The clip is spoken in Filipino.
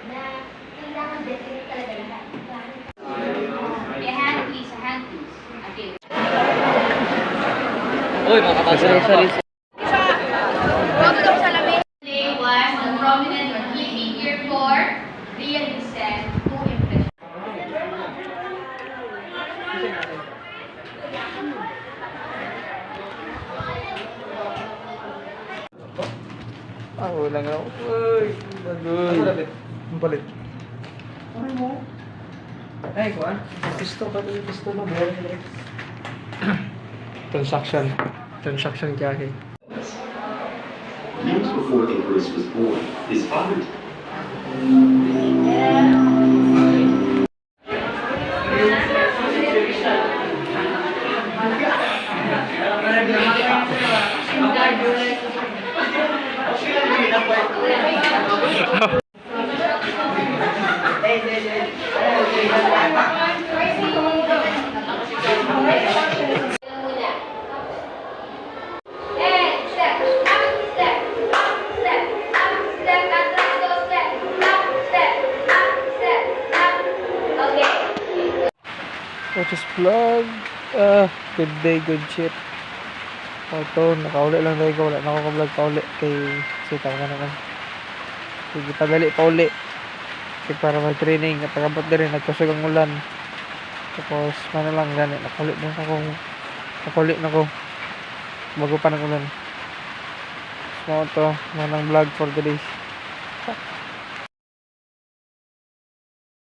na kailangan definite talaga lahat. A hand please, a hand please. Okay. Uy, mga kapatid. Was a prominent key figure for real descent to impression. Wala nga ako. Uy, bagoy. Ano lapit? Ang palit. Ano mo? Ay, kuha. Pisto pa ito. Pisto mo. Transaction kaya. Years before Icarus was born, his father Just vlog. Good day, good shit. Ito, nakauli lang tayo ko. Wala na ako ka-vlog pa uli. Kay sitaw ka naman. Sige, padali pa uli. Kasi para mag-training. At nakabot na rin. Nagkasog ang ulan. Tapos, ano lang gani. Nakaulit na ako. Bago pa ng ulan. So, ito. Manang vlog for the day.